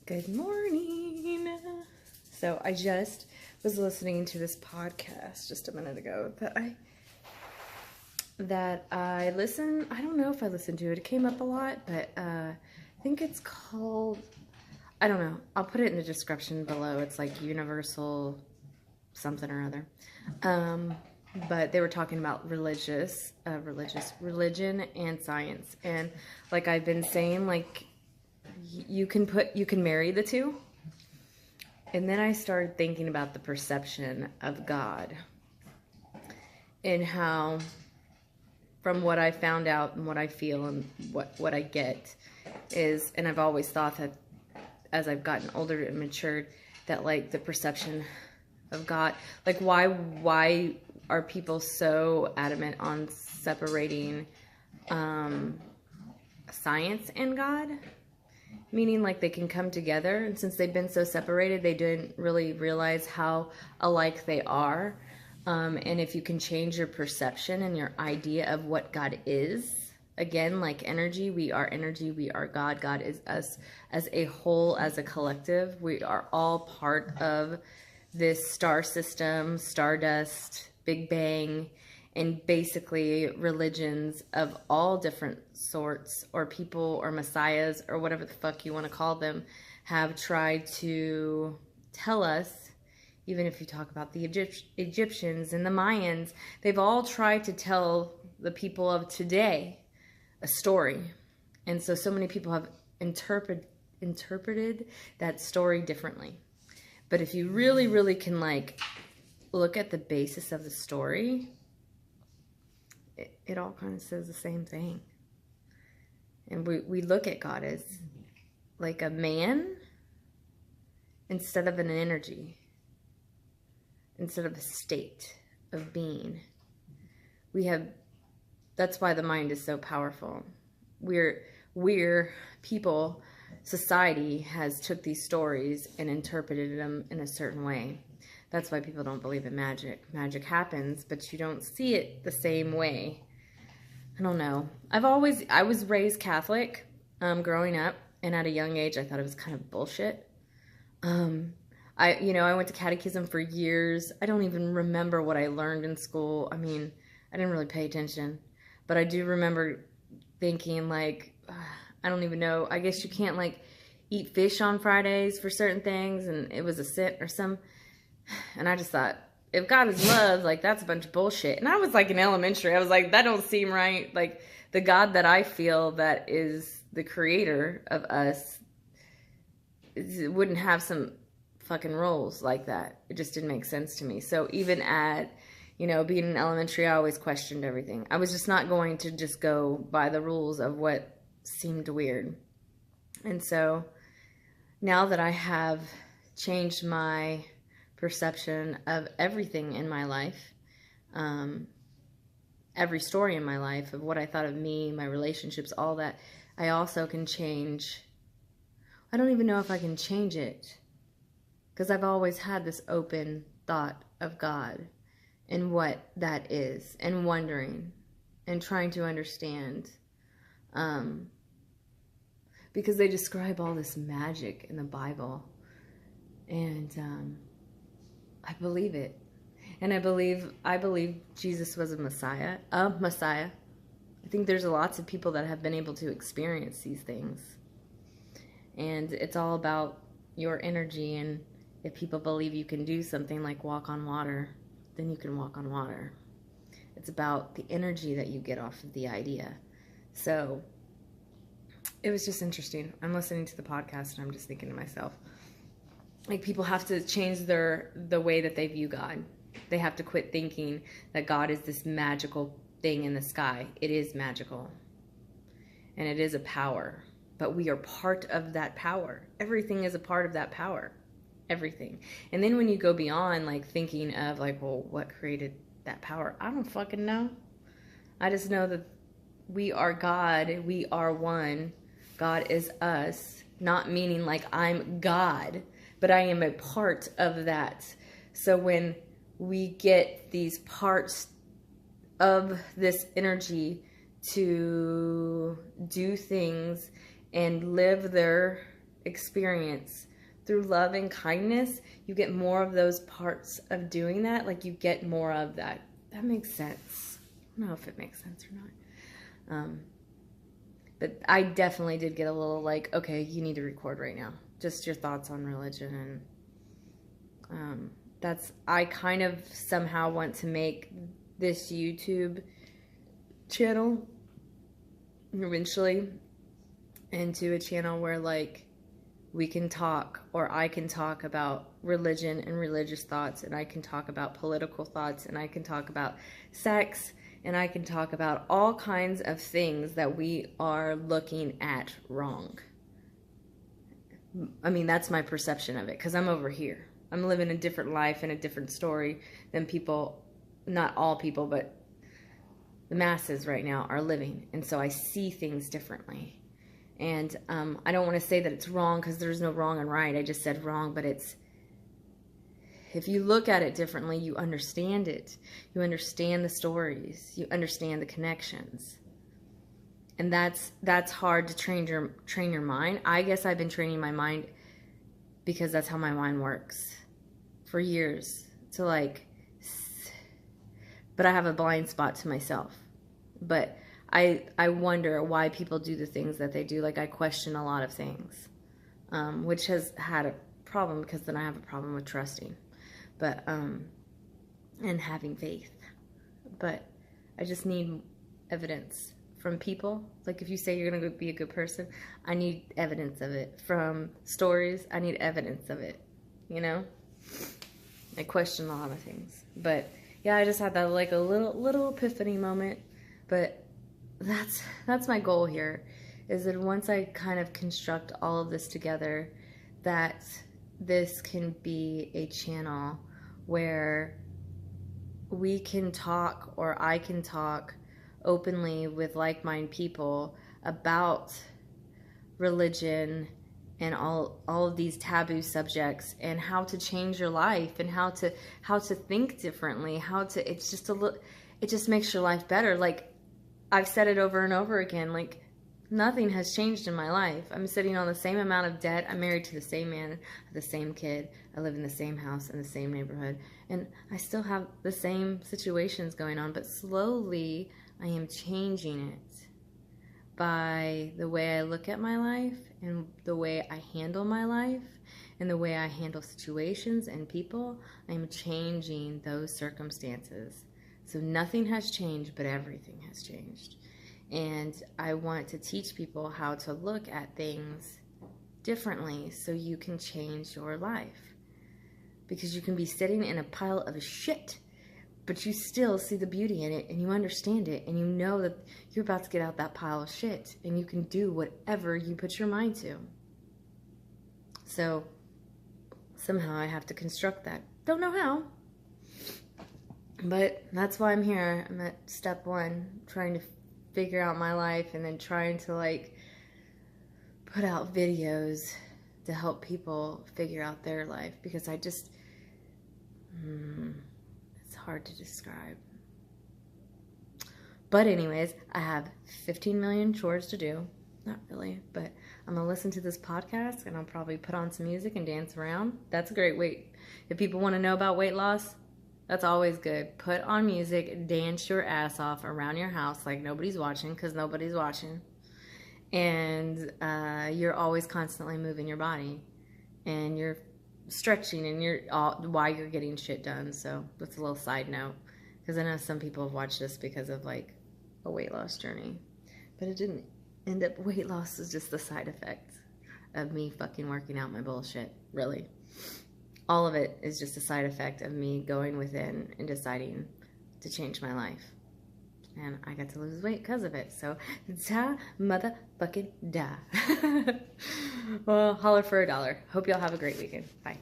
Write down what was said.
Good morning. So I just was listening to this podcast just a minute ago that I listened. I don't know if I listened to it. It came up a lot, but I think it's called, I don't know. I'll put it in the description below. It's like Universal something or other. But they were talking about religion and science. And like I've been saying, like you can marry the two. And then I started thinking about the perception of God and how, from what I found out and what I feel and what I get is, and I've always thought that as I've gotten older and matured, that like the perception of God, like why are people so adamant on separating science and God? Meaning like they can come together, and since they've been so separated, they didn't really realize how alike they are. And if you can change your perception and your idea of what God is, again, like energy, we are God. God is us as a whole, as a collective. We are all part of this star system, stardust, Big Bang, and basically religions of all different sorts, or people, or messiahs, or whatever the fuck you want to call them, have tried to tell us. Even if you talk about the Egyptians and the Mayans, they've all tried to tell the people of today a story. And so many people have interpreted that story differently. But if you really, really can like look at the basis of the story, it all kind of says the same thing. And we look at God as like a man instead of an energy, instead of a state of being. That's why the mind is so powerful. We're people, society has took these stories and interpreted them in a certain way. That's why people don't believe in magic. Magic happens, but you don't see it the same way. I don't know. I was raised Catholic growing up, and at a young age, I thought it was kind of bullshit. I went to catechism for years. I don't even remember what I learned in school. I mean, I didn't really pay attention, but I do remember thinking like, I don't even know. I guess you can't like eat fish on Fridays for certain things, and it was a sin or some. And I just thought, if God is love, like that's a bunch of bullshit. And I was like in elementary, I was like, that don't seem right. Like the God that I feel that is the creator of us wouldn't have some fucking rules like that. It just didn't make sense to me. So even at, being in elementary, I always questioned everything. I was just not going to just go by the rules of what seemed weird. And so now that I have changed my perception of everything in my life, every story in my life, of what I thought of me, my relationships, all that, I also can change. I don't even know if I can change it, because I've always had this open thought of God and what that is, and wondering and trying to understand, because they describe all this magic in the Bible, and I believe it. And I believe Jesus was a Messiah. I think there's lots of people that have been able to experience these things. And it's all about your energy, and if people believe you can do something like walk on water, then you can walk on water. It's about the energy that you get off of the idea. So it was just interesting. I'm listening to the podcast and I'm just thinking to myself, like, people have to change the way that they view God. They have to quit thinking that God is this magical thing in the sky. It is magical. And it is a power. But we are part of that power. Everything is a part of that power. Everything. And then when you go beyond, like, thinking of, like, well, what created that power? I don't fucking know. I just know that we are God. We are one. God is us. Not meaning, like, I'm God, but I am a part of that. So when we get these parts of this energy to do things and live their experience through love and kindness, you get more of those parts of doing that. Like, you get more of that. That makes sense. I don't know if it makes sense or not. But I definitely did get a little like, okay, you need to record right now. Just your thoughts on religion. And I kind of somehow want to make this YouTube channel eventually into a channel where, like, we can talk, or I can talk about religion and religious thoughts, and I can talk about political thoughts, and I can talk about sex, and I can talk about all kinds of things that we are looking at wrong. I mean, that's my perception of it, because I'm over here. I'm living a different life and a different story than people, not all people, but the masses right now are living. And so I see things differently. And I don't want to say that it's wrong, because there's no wrong and right. I just said wrong, but it's, if you look at it differently, you understand it. You understand the stories. You understand the connections. And that's hard to train your mind. I guess I've been training my mind because that's how my mind works for years. To like, but I have a blind spot to myself. But I wonder why people do the things that they do. Like, I question a lot of things, which has had a problem, because then I have a problem with trusting, but and having faith. But I just need evidence from people. Like, if you say you're gonna be a good person, I need evidence of it. From stories, I need evidence of it. You know, I question a lot of things. But yeah, I just had that like a little epiphany moment. But that's my goal here, is that once I kind of construct all of this together, that this can be a channel where we can talk, or I can talk openly with like-minded people about religion and all of these taboo subjects, and how to change your life, and how to think differently, it just makes your life better. Like, I've said it over and over again, like, nothing has changed in my life. I'm sitting on the same amount of debt. I'm married to the same man, I have the same kid. I live in the same house, in the same neighborhood. And I still have the same situations going on, but slowly I am changing it by the way I look at my life, and the way I handle my life, and the way I handle situations and people. I am changing those circumstances. So nothing has changed, but everything has changed. And I want to teach people how to look at things differently, so you can change your life. Because you can be sitting in a pile of shit, but you still see the beauty in it, and you understand it, and you know that you're about to get out that pile of shit, and you can do whatever you put your mind to. So somehow I have to construct that. Don't know how. But that's why I'm here. I'm at step 1, trying to figure out my life, and then trying to like put out videos to help people figure out their life, because I just, it's hard to describe. But anyways, I have 15 million chores to do. Not really, but I'm gonna listen to this podcast, and I'll probably put on some music and dance around. That's a great way. If people want to know about weight loss, that's always good. Put on music, dance your ass off around your house like nobody's watching, because nobody's watching. And you're always constantly moving your body, and you're stretching, and while you're getting shit done. So that's a little side note, because I know some people have watched this because of like a weight loss journey, but it didn't end up. Weight loss is just the side effect of me fucking working out my bullshit, really. All of it is just a side effect of me going within and deciding to change my life. And I got to lose weight because of it. So, da motherfucking da. Well, holler for $1. Hope y'all have a great weekend. Bye.